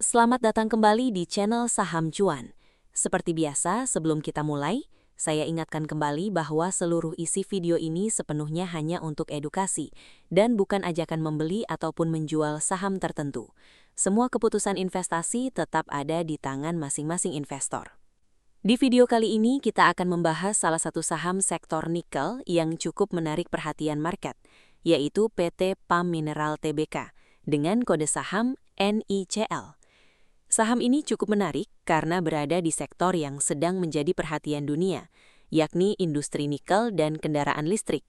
Selamat datang kembali di channel Saham Cuan. Seperti biasa, sebelum kita mulai, saya ingatkan kembali bahwa seluruh isi video ini sepenuhnya hanya untuk edukasi dan bukan ajakan membeli ataupun menjual saham tertentu. Semua keputusan investasi tetap ada di tangan masing-masing investor. Di video kali ini kita akan membahas salah satu saham sektor nikel yang cukup menarik perhatian market, yaitu PT PAM Mineral Tbk dengan kode saham NICL. Saham ini cukup menarik karena berada di sektor yang sedang menjadi perhatian dunia, yakni industri nikel dan kendaraan listrik.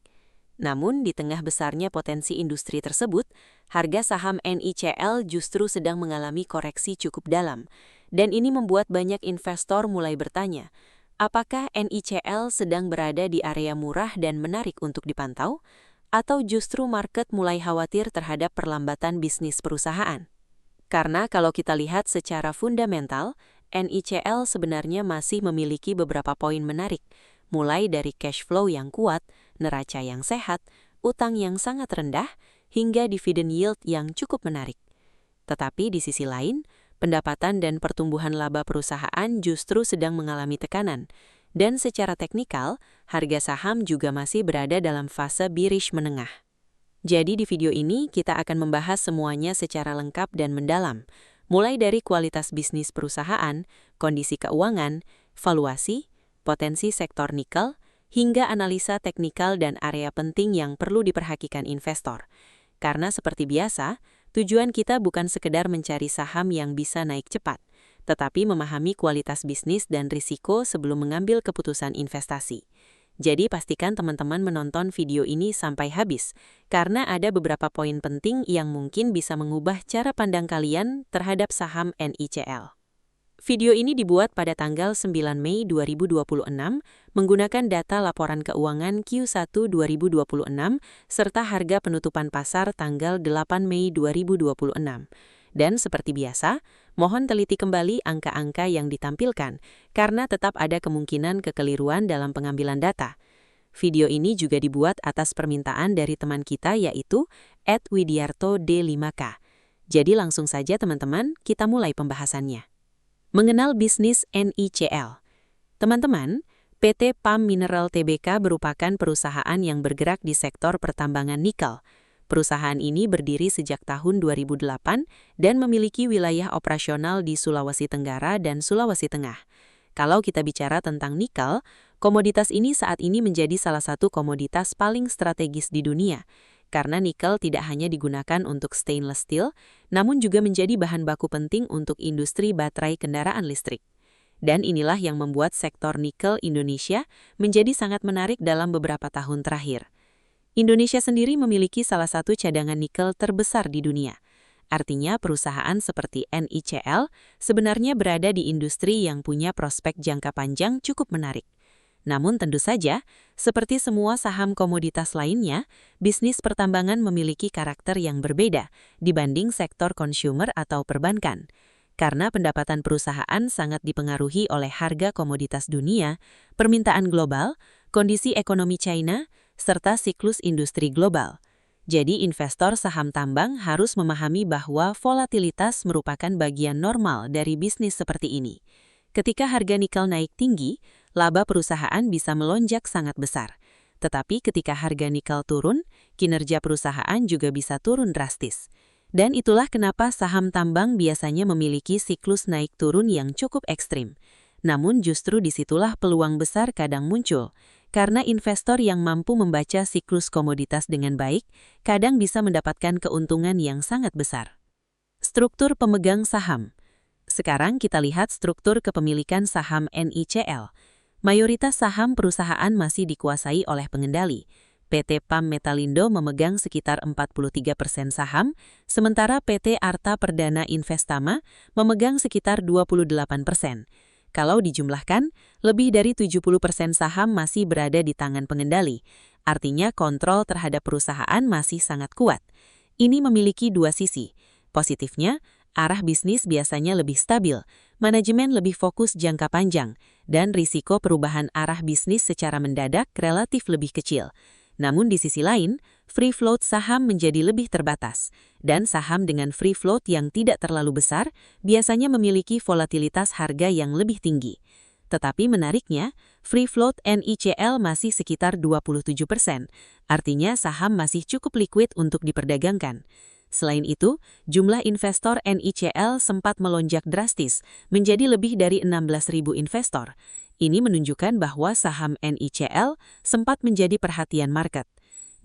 Namun, di tengah besarnya potensi industri tersebut, harga saham NICL justru sedang mengalami koreksi cukup dalam. Dan ini membuat banyak investor mulai bertanya, apakah NICL sedang berada di area murah dan menarik untuk dipantau? Atau justru market mulai khawatir terhadap perlambatan bisnis perusahaan? Karena kalau kita lihat secara fundamental, NICL sebenarnya masih memiliki beberapa poin menarik, mulai dari cash flow yang kuat, neraca yang sehat, utang yang sangat rendah, hingga dividend yield yang cukup menarik. Tetapi di sisi lain, pendapatan dan pertumbuhan laba perusahaan justru sedang mengalami tekanan, dan secara teknikal, harga saham juga masih berada dalam fase bearish menengah. Jadi di video ini kita akan membahas semuanya secara lengkap dan mendalam, mulai dari kualitas bisnis perusahaan, kondisi keuangan, valuasi, potensi sektor nikel, hingga analisa teknikal dan area penting yang perlu diperhatikan investor. Karena seperti biasa, tujuan kita bukan sekedar mencari saham yang bisa naik cepat, tetapi memahami kualitas bisnis dan risiko sebelum mengambil keputusan investasi. Jadi pastikan teman-teman menonton video ini sampai habis, karena ada beberapa poin penting yang mungkin bisa mengubah cara pandang kalian terhadap saham NICL. Video ini dibuat pada tanggal 9 Mei 2026 menggunakan data laporan keuangan Q1 2026 serta harga penutupan pasar tanggal 8 Mei 2026. Dan seperti biasa, mohon teliti kembali angka-angka yang ditampilkan, karena tetap ada kemungkinan kekeliruan dalam pengambilan data. Video ini juga dibuat atas permintaan dari teman kita yaitu @widiarto_d5k. Jadi langsung saja teman-teman, kita mulai pembahasannya. Mengenal bisnis NICL. Teman-teman, PT PAM Mineral Tbk merupakan perusahaan yang bergerak di sektor pertambangan nikel. Perusahaan ini berdiri sejak tahun 2008 dan memiliki wilayah operasional di Sulawesi Tenggara dan Sulawesi Tengah. Kalau kita bicara tentang nikel, komoditas ini saat ini menjadi salah satu komoditas paling strategis di dunia, karena nikel tidak hanya digunakan untuk stainless steel, namun juga menjadi bahan baku penting untuk industri baterai kendaraan listrik. Dan inilah yang membuat sektor nikel Indonesia menjadi sangat menarik dalam beberapa tahun terakhir. Indonesia sendiri memiliki salah satu cadangan nikel terbesar di dunia. Artinya perusahaan seperti NICL sebenarnya berada di industri yang punya prospek jangka panjang cukup menarik. Namun tentu saja, seperti semua saham komoditas lainnya, bisnis pertambangan memiliki karakter yang berbeda dibanding sektor consumer atau perbankan. Karena pendapatan perusahaan sangat dipengaruhi oleh harga komoditas dunia, permintaan global, kondisi ekonomi China, serta siklus industri global. Jadi investor saham tambang harus memahami bahwa volatilitas merupakan bagian normal dari bisnis seperti ini. Ketika harga nikel naik tinggi, laba perusahaan bisa melonjak sangat besar. Tetapi ketika harga nikel turun, kinerja perusahaan juga bisa turun drastis. Dan itulah kenapa saham tambang biasanya memiliki siklus naik turun yang cukup ekstrim. Namun justru disitulah peluang besar kadang muncul. Karena investor yang mampu membaca siklus komoditas dengan baik, kadang bisa mendapatkan keuntungan yang sangat besar. Struktur pemegang saham. Sekarang kita lihat struktur kepemilikan saham NICL. Mayoritas saham perusahaan masih dikuasai oleh pengendali. PT PAM Metalindo memegang sekitar 43% saham, sementara PT Arta Perdana Investama memegang sekitar 28%. Kalau dijumlahkan, lebih dari 70% saham masih berada di tangan pengendali. Artinya kontrol terhadap perusahaan masih sangat kuat. Ini memiliki dua sisi. Positifnya, arah bisnis biasanya lebih stabil, manajemen lebih fokus jangka panjang, dan risiko perubahan arah bisnis secara mendadak relatif lebih kecil. Namun di sisi lain, free float saham menjadi lebih terbatas, dan saham dengan free float yang tidak terlalu besar biasanya memiliki volatilitas harga yang lebih tinggi. Tetapi menariknya, free float NICL masih sekitar 27%, artinya saham masih cukup liquid untuk diperdagangkan. Selain itu, jumlah investor NICL sempat melonjak drastis, menjadi lebih dari 16.000 investor. Ini menunjukkan bahwa saham NICL sempat menjadi perhatian market.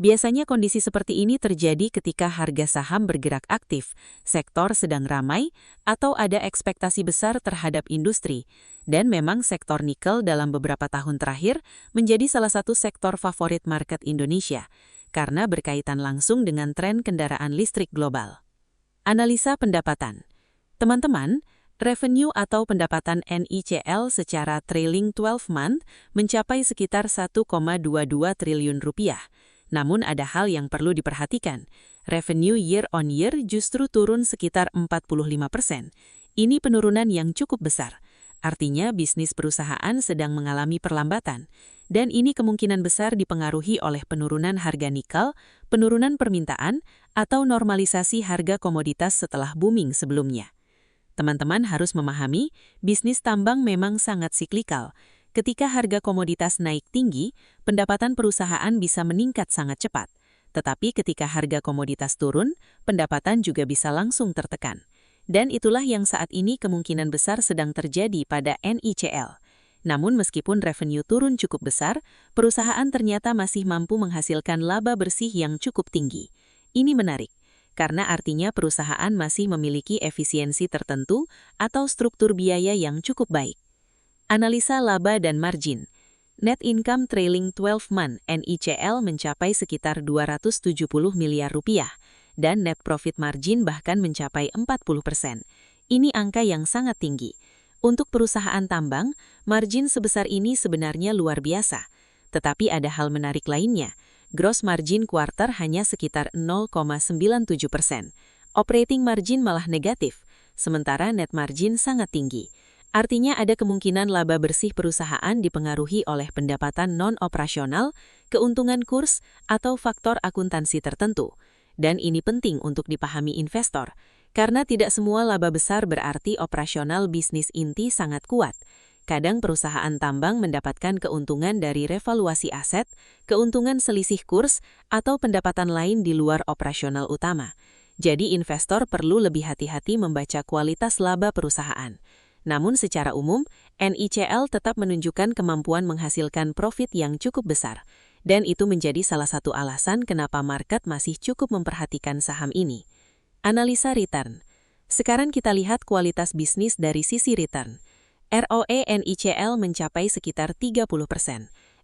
Biasanya kondisi seperti ini terjadi ketika harga saham bergerak aktif, sektor sedang ramai, atau ada ekspektasi besar terhadap industri. Dan memang sektor nikel dalam beberapa tahun terakhir menjadi salah satu sektor favorit market Indonesia, karena berkaitan langsung dengan tren kendaraan listrik global. Analisa pendapatan. Teman-teman, revenue atau pendapatan NICL secara trailing 12 month mencapai sekitar 1,22 triliun rupiah. Namun ada hal yang perlu diperhatikan. Revenue year on year justru turun sekitar 45%. Ini penurunan yang cukup besar. Artinya bisnis perusahaan sedang mengalami perlambatan. Dan ini kemungkinan besar dipengaruhi oleh penurunan harga nikel, penurunan permintaan, atau normalisasi harga komoditas setelah booming sebelumnya. Teman-teman harus memahami, bisnis tambang memang sangat siklikal. Ketika harga komoditas naik tinggi, pendapatan perusahaan bisa meningkat sangat cepat. Tetapi ketika harga komoditas turun, pendapatan juga bisa langsung tertekan. Dan itulah yang saat ini kemungkinan besar sedang terjadi pada NICL. Namun meskipun revenue turun cukup besar, perusahaan ternyata masih mampu menghasilkan laba bersih yang cukup tinggi. Ini menarik, karena artinya perusahaan masih memiliki efisiensi tertentu atau struktur biaya yang cukup baik. Analisa laba dan margin. Net income trailing 12 month NICL mencapai sekitar 270 miliar rupiah, dan net profit margin bahkan mencapai 40%. Ini angka yang sangat tinggi. Untuk perusahaan tambang, margin sebesar ini sebenarnya luar biasa. Tetapi ada hal menarik lainnya. Gross margin quarter hanya sekitar 0,97%. Operating margin malah negatif, sementara net margin sangat tinggi. Artinya ada kemungkinan laba bersih perusahaan dipengaruhi oleh pendapatan non-operasional, keuntungan kurs, atau faktor akuntansi tertentu. Dan ini penting untuk dipahami investor. Karena tidak semua laba besar berarti operasional bisnis inti sangat kuat. Kadang perusahaan tambang mendapatkan keuntungan dari revaluasi aset, keuntungan selisih kurs, atau pendapatan lain di luar operasional utama. Jadi investor perlu lebih hati-hati membaca kualitas laba perusahaan. Namun secara umum, NICL tetap menunjukkan kemampuan menghasilkan profit yang cukup besar. Dan itu menjadi salah satu alasan kenapa market masih cukup memperhatikan saham ini. Analisa return. Sekarang kita lihat kualitas bisnis dari sisi return. ROE NICL mencapai sekitar 30%,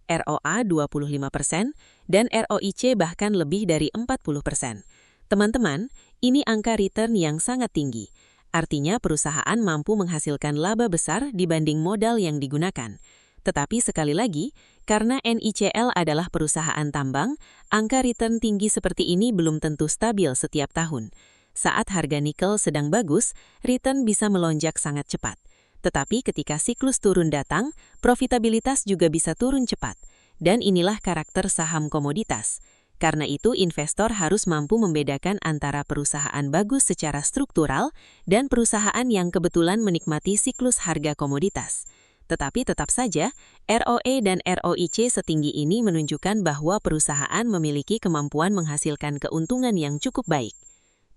ROA 25%, dan ROIC bahkan lebih dari 40%. Teman-teman, ini angka return yang sangat tinggi. Artinya perusahaan mampu menghasilkan laba besar dibanding modal yang digunakan. Tetapi sekali lagi, karena NICL adalah perusahaan tambang, angka return tinggi seperti ini belum tentu stabil setiap tahun. Saat harga nikel sedang bagus, return bisa melonjak sangat cepat. Tetapi ketika siklus turun datang, profitabilitas juga bisa turun cepat. Dan inilah karakter saham komoditas. Karena itu investor harus mampu membedakan antara perusahaan bagus secara struktural dan perusahaan yang kebetulan menikmati siklus harga komoditas. Tetapi tetap saja, ROE dan ROIC setinggi ini menunjukkan bahwa perusahaan memiliki kemampuan menghasilkan keuntungan yang cukup baik.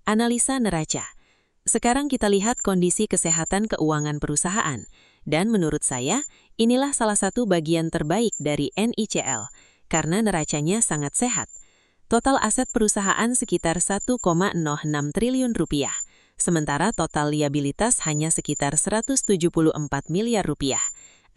Analisa neraca. Sekarang kita lihat kondisi kesehatan keuangan perusahaan. Dan menurut saya, inilah salah satu bagian terbaik dari NICL, karena neracanya sangat sehat. Total aset perusahaan sekitar 1,06 triliun rupiah, sementara total liabilitas hanya sekitar 174 miliar rupiah.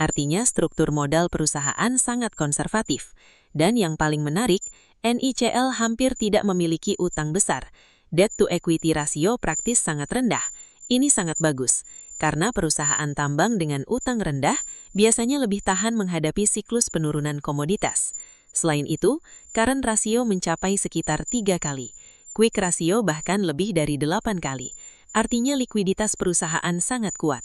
Artinya struktur modal perusahaan sangat konservatif. Dan yang paling menarik, NICL hampir tidak memiliki utang besar. Debt to equity rasio praktis sangat rendah. Ini sangat bagus, karena perusahaan tambang dengan utang rendah biasanya lebih tahan menghadapi siklus penurunan komoditas. Selain itu, current ratio mencapai sekitar 3 kali. Quick ratio bahkan lebih dari 8 kali. Artinya likuiditas perusahaan sangat kuat.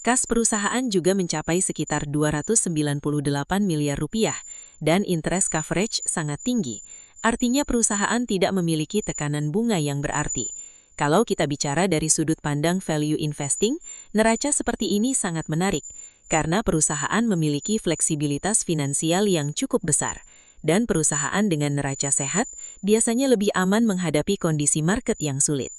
Kas perusahaan juga mencapai sekitar 298 miliar rupiah, dan interest coverage sangat tinggi. artinya perusahaan tidak memiliki tekanan bunga yang berarti. Kalau kita bicara dari sudut pandang value investing, neraca seperti ini sangat menarik, karena perusahaan memiliki fleksibilitas finansial yang cukup besar. Dan perusahaan dengan neraca sehat biasanya lebih aman menghadapi kondisi market yang sulit.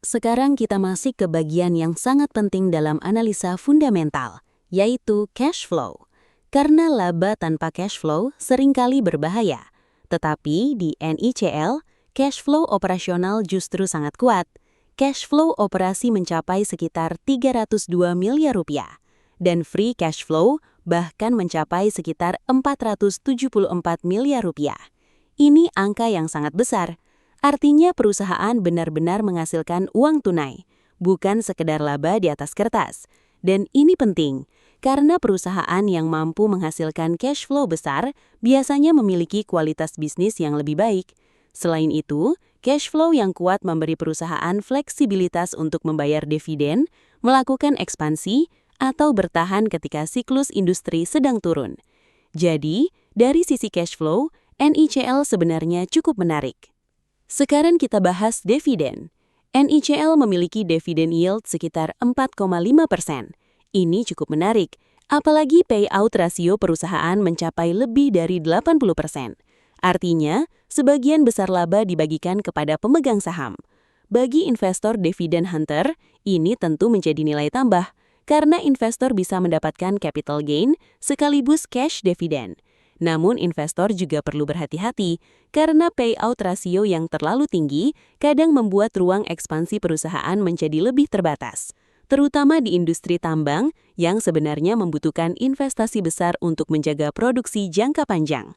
Sekarang kita masuk ke bagian yang sangat penting dalam analisa fundamental, yaitu cash flow. Karena laba tanpa cash flow seringkali berbahaya. Tetapi di NICL, cash flow operasional justru sangat kuat. Cash flow operasi mencapai sekitar 302 miliar rupiah. Dan free cash flow bahkan mencapai sekitar 474 miliar rupiah. Ini angka yang sangat besar. Artinya perusahaan benar-benar menghasilkan uang tunai, bukan sekedar laba di atas kertas. Dan ini penting, karena perusahaan yang mampu menghasilkan cash flow besar biasanya memiliki kualitas bisnis yang lebih baik. Selain itu, cash flow yang kuat memberi perusahaan fleksibilitas untuk membayar dividen, melakukan ekspansi, atau bertahan ketika siklus industri sedang turun. Jadi, dari sisi cash flow, NICL sebenarnya cukup menarik. Sekarang kita bahas dividen. NICL memiliki dividen yield sekitar 4,5%. Ini cukup menarik, apalagi payout rasio perusahaan mencapai lebih dari 80%. Artinya, sebagian besar laba dibagikan kepada pemegang saham. Bagi investor dividen hunter, ini tentu menjadi nilai tambah, karena investor bisa mendapatkan capital gain sekaligus cash dividen. Namun investor juga perlu berhati-hati, karena payout rasio yang terlalu tinggi kadang membuat ruang ekspansi perusahaan menjadi lebih terbatas, terutama di industri tambang yang sebenarnya membutuhkan investasi besar untuk menjaga produksi jangka panjang.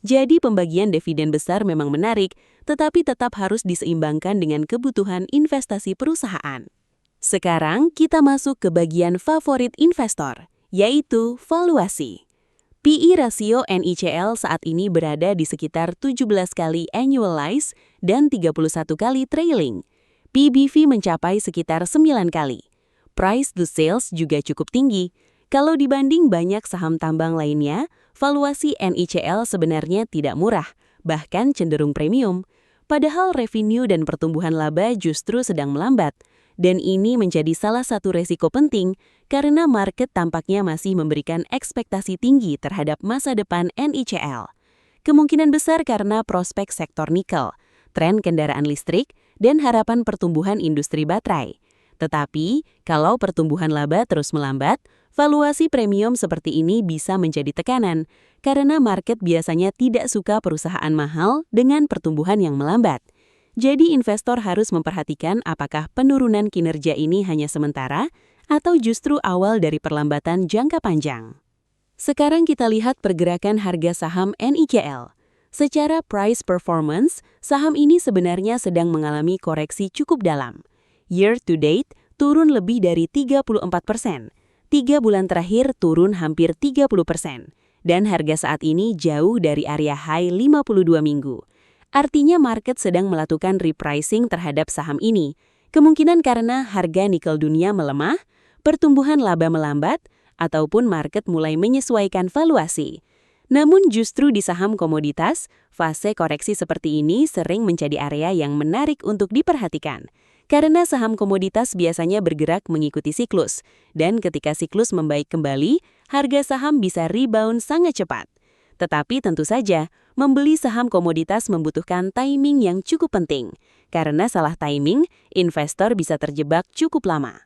Jadi pembagian dividen besar memang menarik, tetapi tetap harus diseimbangkan dengan kebutuhan investasi perusahaan. Sekarang kita masuk ke bagian favorit investor, yaitu valuasi. PE rasio NICL saat ini berada di sekitar 17 kali annualized dan 31 kali trailing. PBV mencapai sekitar 9 kali. Price to sales juga cukup tinggi. Kalau dibanding banyak saham tambang lainnya, valuasi NICL sebenarnya tidak murah, bahkan cenderung premium. Padahal revenue dan pertumbuhan laba justru sedang melambat. Dan ini menjadi salah satu resiko penting karena market tampaknya masih memberikan ekspektasi tinggi terhadap masa depan NICL. Kemungkinan besar karena prospek sektor nikel, tren kendaraan listrik, dan harapan pertumbuhan industri baterai. Tetapi, kalau pertumbuhan laba terus melambat, valuasi premium seperti ini bisa menjadi tekanan karena market biasanya tidak suka perusahaan mahal dengan pertumbuhan yang melambat. Jadi investor harus memperhatikan apakah penurunan kinerja ini hanya sementara atau justru awal dari perlambatan jangka panjang. Sekarang kita lihat pergerakan harga saham NICL. Secara price performance, saham ini sebenarnya sedang mengalami koreksi cukup dalam. Year to date turun lebih dari 34%. 3 bulan terakhir turun hampir 30%. Dan harga saat ini jauh dari area high 52 minggu. Artinya market sedang melakukan repricing terhadap saham ini. Kemungkinan karena harga nikel dunia melemah, pertumbuhan laba melambat, ataupun market mulai menyesuaikan valuasi. Namun justru di saham komoditas, fase koreksi seperti ini sering menjadi area yang menarik untuk diperhatikan. Karena saham komoditas biasanya bergerak mengikuti siklus, dan ketika siklus membaik kembali, harga saham bisa rebound sangat cepat. Tetapi tentu saja, membeli saham komoditas membutuhkan timing yang cukup penting. Karena salah timing, investor bisa terjebak cukup lama.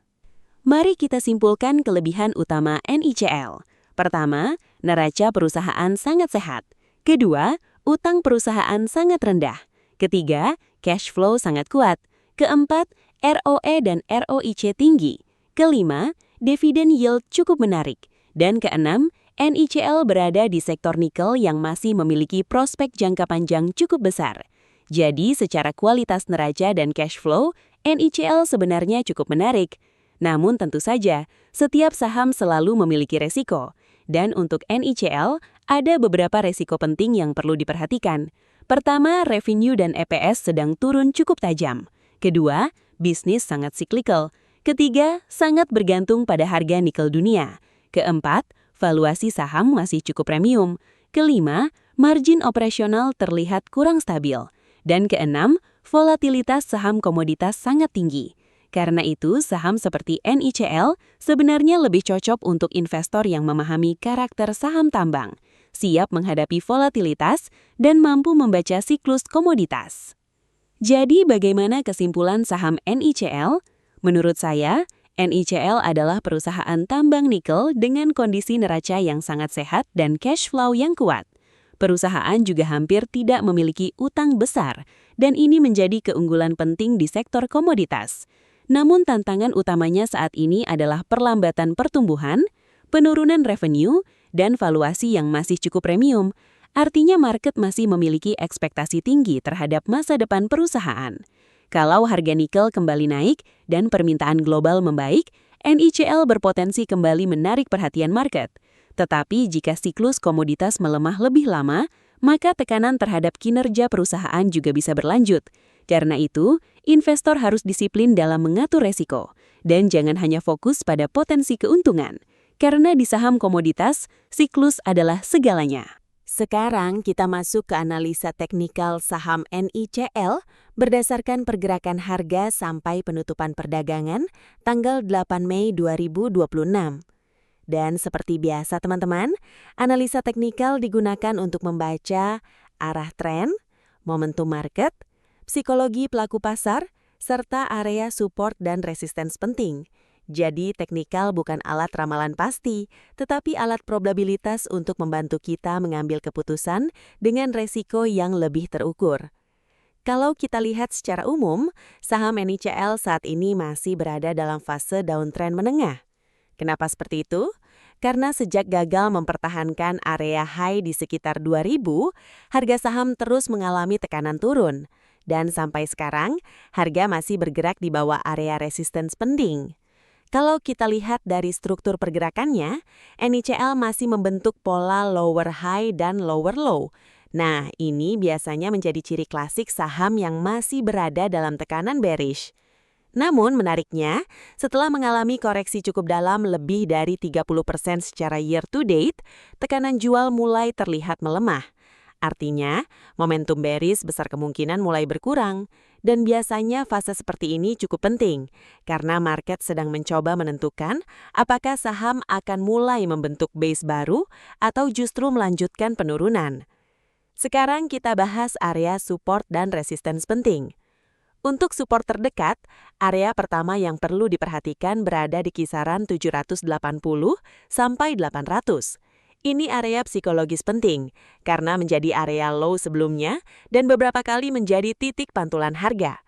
Mari kita simpulkan kelebihan utama NICL. Pertama, neraca perusahaan sangat sehat. Kedua, utang perusahaan sangat rendah. Ketiga, cash flow sangat kuat. Keempat, ROE dan ROIC tinggi. Kelima, dividen yield cukup menarik. Dan keenam, NICL berada di sektor nikel yang masih memiliki prospek jangka panjang cukup besar. Jadi secara kualitas neraca dan cash flow, NICL sebenarnya cukup menarik. Namun tentu saja, setiap saham selalu memiliki resiko. Dan untuk NICL, ada beberapa resiko penting yang perlu diperhatikan. Pertama, revenue dan EPS sedang turun cukup tajam. Kedua, bisnis sangat cyclical. Ketiga, sangat bergantung pada harga nikel dunia. Keempat, valuasi saham masih cukup premium. Kelima, margin operasional terlihat kurang stabil. Dan keenam, volatilitas saham komoditas sangat tinggi. Karena itu, saham seperti NICL sebenarnya lebih cocok untuk investor yang memahami karakter saham tambang, siap menghadapi volatilitas, dan mampu membaca siklus komoditas. Jadi, bagaimana kesimpulan saham NICL? Menurut saya, NICL adalah perusahaan tambang nikel dengan kondisi neraca yang sangat sehat dan cash flow yang kuat. Perusahaan juga hampir tidak memiliki utang besar, dan ini menjadi keunggulan penting di sektor komoditas. Namun tantangan utamanya saat ini adalah perlambatan pertumbuhan, penurunan revenue, dan valuasi yang masih cukup premium. Artinya market masih memiliki ekspektasi tinggi terhadap masa depan perusahaan. Kalau harga nikel kembali naik dan permintaan global membaik, NICL berpotensi kembali menarik perhatian market. Tetapi jika siklus komoditas melemah lebih lama, maka tekanan terhadap kinerja perusahaan juga bisa berlanjut. Karena itu, investor harus disiplin dalam mengatur resiko, dan jangan hanya fokus pada potensi keuntungan. Karena di saham komoditas, siklus adalah segalanya. Sekarang kita masuk ke analisa teknikal saham NICL berdasarkan pergerakan harga sampai penutupan perdagangan tanggal 8 Mei 2026. Dan seperti biasa teman-teman, analisa teknikal digunakan untuk membaca arah tren, momentum market, psikologi pelaku pasar, serta area support dan resistance penting. Jadi teknikal bukan alat ramalan pasti, tetapi alat probabilitas untuk membantu kita mengambil keputusan dengan resiko yang lebih terukur. Kalau kita lihat secara umum, saham NICL saat ini masih berada dalam fase downtrend menengah. Kenapa seperti itu? Karena sejak gagal mempertahankan area high di sekitar 2000, harga saham terus mengalami tekanan turun. Dan sampai sekarang, harga masih bergerak di bawah area resistance penting. Kalau kita lihat dari struktur pergerakannya, NICL masih membentuk pola lower high dan lower low. Nah, ini biasanya menjadi ciri klasik saham yang masih berada dalam tekanan bearish. Namun menariknya, setelah mengalami koreksi cukup dalam lebih dari 30% secara year to date, tekanan jual mulai terlihat melemah. Artinya, momentum bearish besar kemungkinan mulai berkurang. Dan biasanya fase seperti ini cukup penting, karena market sedang mencoba menentukan apakah saham akan mulai membentuk base baru atau justru melanjutkan penurunan. Sekarang kita bahas area support dan resistance penting. Untuk support terdekat, area pertama yang perlu diperhatikan berada di kisaran 780 sampai 800. Ini area psikologis penting, karena menjadi area low sebelumnya dan beberapa kali menjadi titik pantulan harga.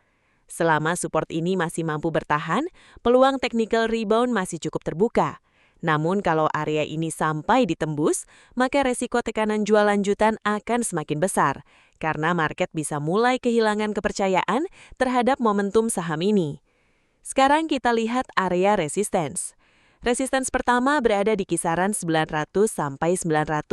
Selama support ini masih mampu bertahan, peluang technical rebound masih cukup terbuka. Namun kalau area ini sampai ditembus, maka resiko tekanan jual lanjutan akan semakin besar, karena market bisa mulai kehilangan kepercayaan terhadap momentum saham ini. Sekarang kita lihat area resistance. Resistance pertama berada di kisaran 900 sampai 950,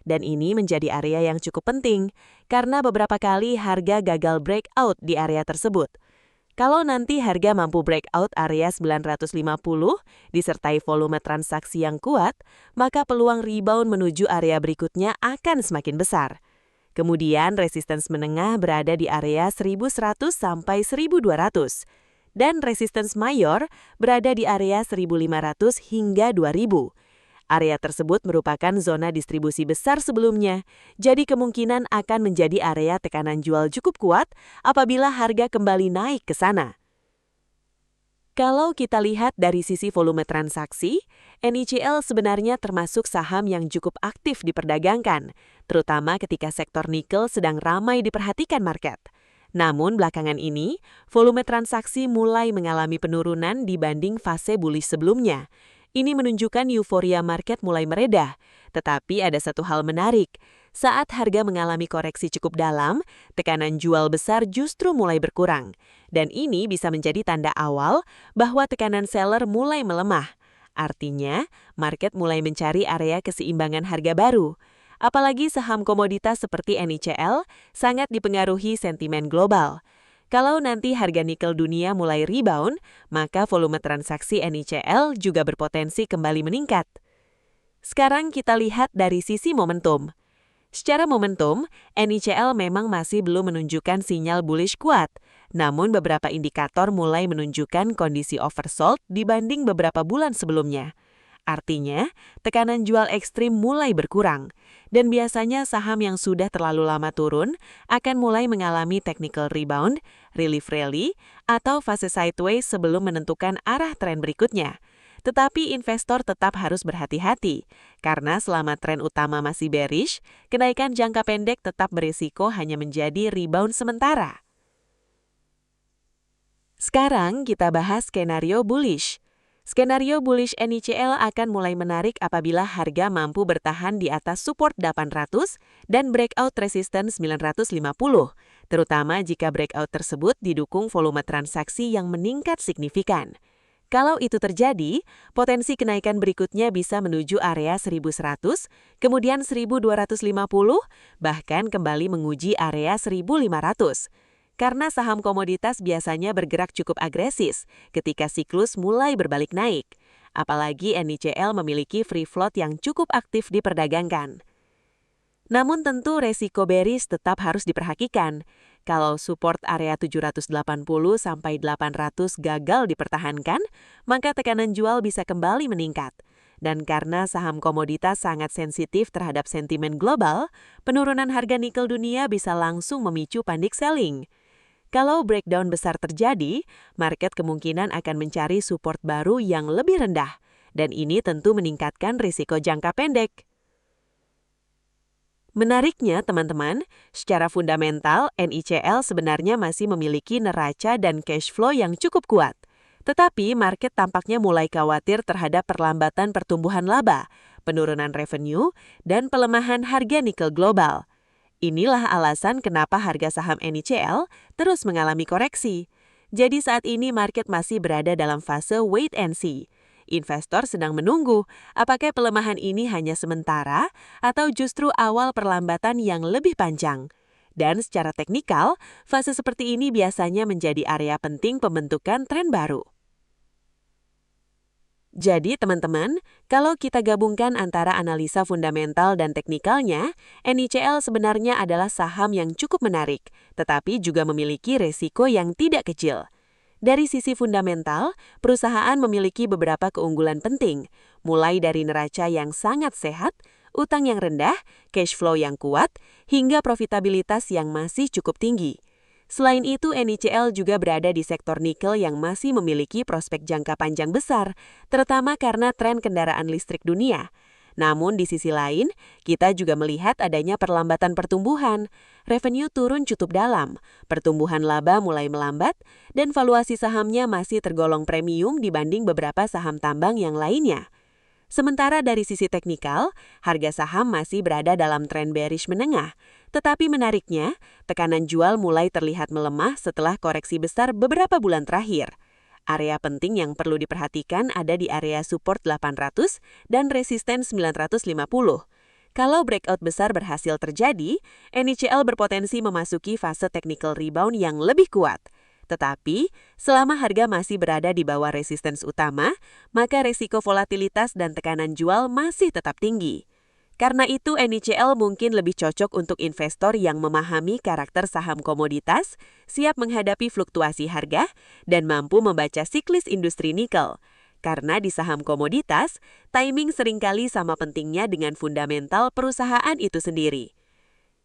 dan ini menjadi area yang cukup penting, karena beberapa kali harga gagal breakout di area tersebut. Kalau nanti harga mampu breakout area 950, disertai volume transaksi yang kuat, maka peluang rebound menuju area berikutnya akan semakin besar. Kemudian resistance menengah berada di area 1100 sampai 1200, dan resistance mayor berada di area 1500 hingga 2000. Area tersebut merupakan zona distribusi besar sebelumnya, jadi kemungkinan akan menjadi area tekanan jual cukup kuat apabila harga kembali naik ke sana. Kalau kita lihat dari sisi volume transaksi, NICL sebenarnya termasuk saham yang cukup aktif diperdagangkan, terutama ketika sektor nikel sedang ramai diperhatikan market. Namun belakangan ini, volume transaksi mulai mengalami penurunan dibanding fase bullish sebelumnya. Ini menunjukkan euforia market mulai meredah. Tetapi ada satu hal menarik. Saat harga mengalami koreksi cukup dalam, tekanan jual besar justru mulai berkurang. Dan ini bisa menjadi tanda awal bahwa tekanan seller mulai melemah. Artinya, market mulai mencari area keseimbangan harga baru. Apalagi saham komoditas seperti NICL sangat dipengaruhi sentimen global. Kalau nanti harga nikel dunia mulai rebound, maka volume transaksi NICL juga berpotensi kembali meningkat. Sekarang kita lihat dari sisi momentum. Secara momentum, NICL memang masih belum menunjukkan sinyal bullish kuat. Namun beberapa indikator mulai menunjukkan kondisi oversold dibanding beberapa bulan sebelumnya. Artinya, tekanan jual ekstrim mulai berkurang. Dan biasanya saham yang sudah terlalu lama turun akan mulai mengalami technical rebound, relief rally, atau fase sideways sebelum menentukan arah tren berikutnya. Tetapi investor tetap harus berhati-hati, karena selama tren utama masih bearish, kenaikan jangka pendek tetap berisiko hanya menjadi rebound sementara. Sekarang kita bahas skenario bullish. Skenario bullish NICL akan mulai menarik apabila harga mampu bertahan di atas support 800 dan breakout resistance 950, terutama jika breakout tersebut didukung volume transaksi yang meningkat signifikan. Kalau itu terjadi, potensi kenaikan berikutnya bisa menuju area 1100, kemudian 1250, bahkan kembali menguji area 1500. Karena saham komoditas biasanya bergerak cukup agresif ketika siklus mulai berbalik naik. Apalagi NICL memiliki free float yang cukup aktif diperdagangkan. Namun tentu resiko bearish tetap harus diperhatikan. Kalau support area 780 sampai 800 gagal dipertahankan, maka tekanan jual bisa kembali meningkat. Dan karena saham komoditas sangat sensitif terhadap sentimen global, penurunan harga nikel dunia bisa langsung memicu panic selling. Kalau breakdown besar terjadi, market kemungkinan akan mencari support baru yang lebih rendah. Dan ini tentu meningkatkan risiko jangka pendek. Menariknya, teman-teman, secara fundamental, NICL sebenarnya masih memiliki neraca dan cash flow yang cukup kuat. Tetapi, market tampaknya mulai khawatir terhadap perlambatan pertumbuhan laba, penurunan revenue, dan pelemahan harga nikel global. Inilah alasan kenapa harga saham NICL terus mengalami koreksi. Jadi saat ini market masih berada dalam fase wait and see. Investor sedang menunggu apakah pelemahan ini hanya sementara atau justru awal perlambatan yang lebih panjang. Dan secara teknikal, fase seperti ini biasanya menjadi area penting pembentukan tren baru. Jadi teman-teman, kalau kita gabungkan antara analisa fundamental dan teknikalnya, NICL sebenarnya adalah saham yang cukup menarik, tetapi juga memiliki resiko yang tidak kecil. Dari sisi fundamental, perusahaan memiliki beberapa keunggulan penting, mulai dari neraca yang sangat sehat, utang yang rendah, cash flow yang kuat, hingga profitabilitas yang masih cukup tinggi. Selain itu, NICL juga berada di sektor nikel yang masih memiliki prospek jangka panjang besar, terutama karena tren kendaraan listrik dunia. Namun di sisi lain, kita juga melihat adanya perlambatan pertumbuhan. Revenue turun cukup dalam, pertumbuhan laba mulai melambat, dan valuasi sahamnya masih tergolong premium dibanding beberapa saham tambang yang lainnya. Sementara dari sisi teknikal, harga saham masih berada dalam tren bearish menengah. Tetapi menariknya, tekanan jual mulai terlihat melemah setelah koreksi besar beberapa bulan terakhir. Area penting yang perlu diperhatikan ada di area support 800 dan resisten 950. Kalau breakout besar berhasil terjadi, NICL berpotensi memasuki fase technical rebound yang lebih kuat. Tetapi, selama harga masih berada di bawah resisten utama, maka resiko volatilitas dan tekanan jual masih tetap tinggi. Karena itu, NICL mungkin lebih cocok untuk investor yang memahami karakter saham komoditas, siap menghadapi fluktuasi harga, dan mampu membaca siklis industri nikel. Karena di saham komoditas, timing seringkali sama pentingnya dengan fundamental perusahaan itu sendiri.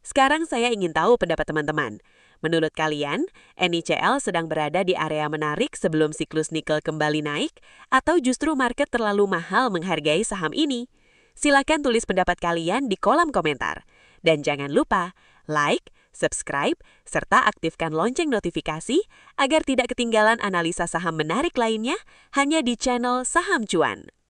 Sekarang saya ingin tahu pendapat teman-teman. Menurut kalian, NICL sedang berada di area menarik sebelum siklus nikel kembali naik, atau justru market terlalu mahal menghargai saham ini? Silakan tulis pendapat kalian di kolom komentar. Dan jangan lupa like, subscribe, serta aktifkan lonceng notifikasi agar tidak ketinggalan analisa saham menarik lainnya hanya di channel Saham Cuan.